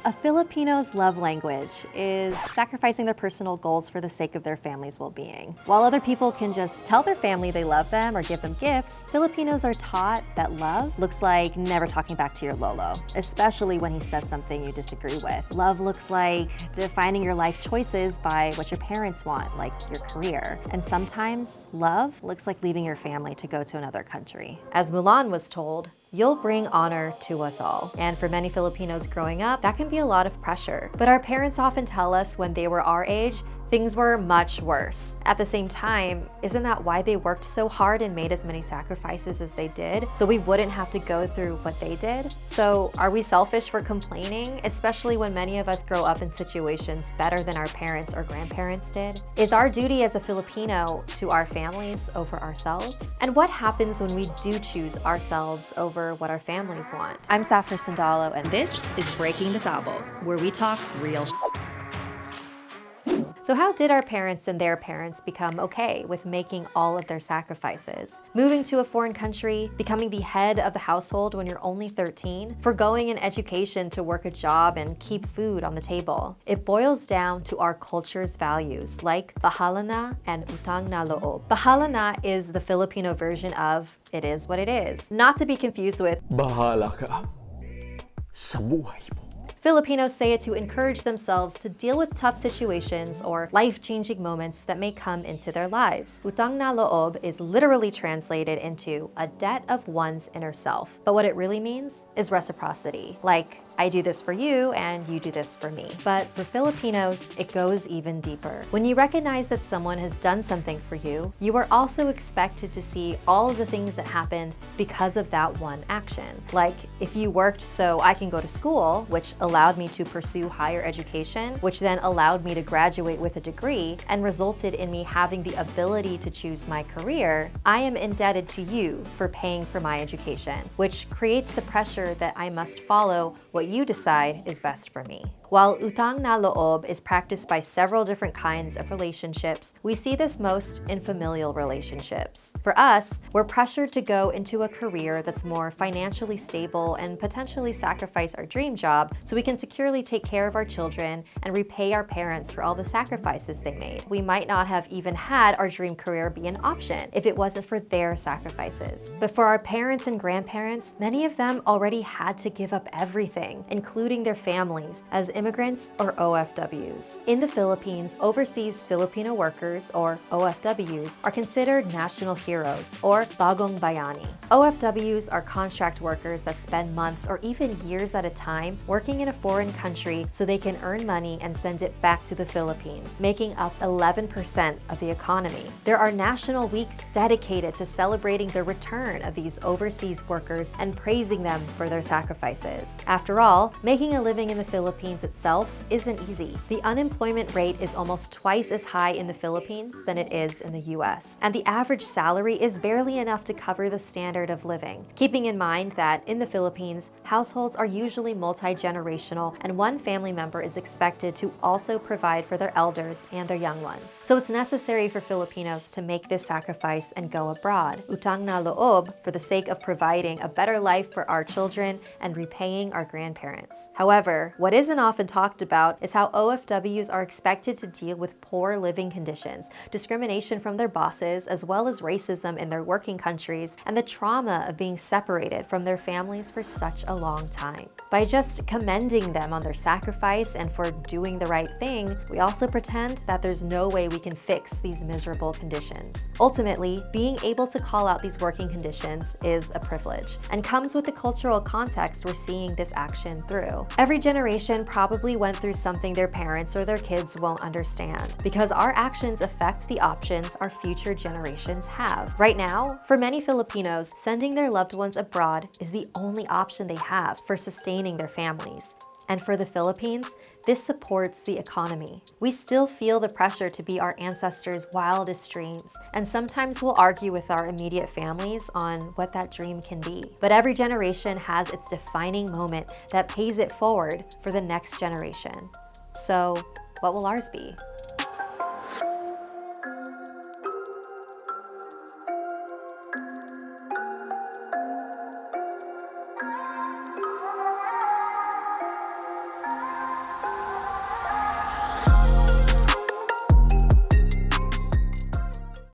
A Filipino's love language is sacrificing their personal goals for the sake of their family's well-being. While other people can just tell their family they love them or give them gifts, Filipinos are taught that love looks like never talking back to your lolo, especially when he says something you disagree with. Love looks like defining your life choices by what your parents want, like your career. And sometimes love looks like leaving your family to go to another country. As Mulan was told, "You'll bring honor to us all." And for many Filipinos growing up, that can be a lot of pressure. But our parents often tell us when they were our age, things were much worse. At the same time, isn't that why they worked so hard and made as many sacrifices as they did? So we wouldn't have to go through what they did? So are we selfish for complaining, especially when many of us grow up in situations better than our parents or grandparents did? Is our duty as a Filipino to our families over ourselves? And what happens when we do choose ourselves over what our families want? I'm Safra Sandalo, and this is Breaking the Tabo, where we talk real shit. So how did our parents and their parents become okay with making all of their sacrifices? Moving to a foreign country, becoming the head of the household when you're only 13, forgoing an education to work a job and keep food on the table. It boils down to our culture's values, like bahala na and utang na loob. Bahala na is the Filipino version of it is what it is, not to be confused with bahala ka sa buhay mo. Filipinos say it to encourage themselves to deal with tough situations or life-changing moments that may come into their lives. Utang Na Loob is literally translated into a debt of one's inner self. But what it really means is reciprocity. Like, I do this for you and you do this for me. But for Filipinos, it goes even deeper. When you recognize that someone has done something for you, you are also expected to see all of the things that happened because of that one action. Like, if you worked so I can go to school, which allowed me to pursue higher education, which then allowed me to graduate with a degree and resulted in me having the ability to choose my career, I am indebted to you for paying for my education, which creates the pressure that I must follow what you decide is best for me. While Utang Na Loob is practiced by several different kinds of relationships, we see this most in familial relationships. For us, we're pressured to go into a career that's more financially stable and potentially sacrifice our dream job so we can securely take care of our children and repay our parents for all the sacrifices they made. We might not have even had our dream career be an option if it wasn't for their sacrifices. But for our parents and grandparents, many of them already had to give up everything, including their families, as immigrants or OFWs. In the Philippines, overseas Filipino workers, or OFWs, are considered national heroes, or bagong bayani. OFWs are contract workers that spend months or even years at a time working in a foreign country so they can earn money and send it back to the Philippines, making up 11% of the economy. There are national weeks dedicated to celebrating the return of these overseas workers and praising them for their sacrifices. After all, making a living in the Philippines itself isn't easy. The unemployment rate is almost twice as high in the Philippines than it is in the US, and the average salary is barely enough to cover the standard of living. Keeping in mind that in the Philippines, households are usually multi-generational and one family member is expected to also provide for their elders and their young ones. So it's necessary for Filipinos to make this sacrifice and go abroad. Utang Na Loob for the sake of providing a better life for our children and repaying our grandparents. However, what isn't often talked about is how OFWs are expected to deal with poor living conditions, discrimination from their bosses, as well as racism in their working countries, and the trauma of being separated from their families for such a long time. By just commending them on their sacrifice and for doing the right thing, we also pretend that there's no way we can fix these miserable conditions. Ultimately, being able to call out these working conditions is a privilege and comes with the cultural context we're seeing this action through. Every generation probably went through something their parents or their kids won't understand, because our actions affect the options our future generations have. Right now, for many Filipinos, sending their loved ones abroad is the only option they have for sustaining their families. And for the Philippines, this supports the economy. We still feel the pressure to be our ancestors' wildest dreams, and sometimes we'll argue with our immediate families on what that dream can be. But every generation has its defining moment that pays it forward for the next generation. So, what will ours be?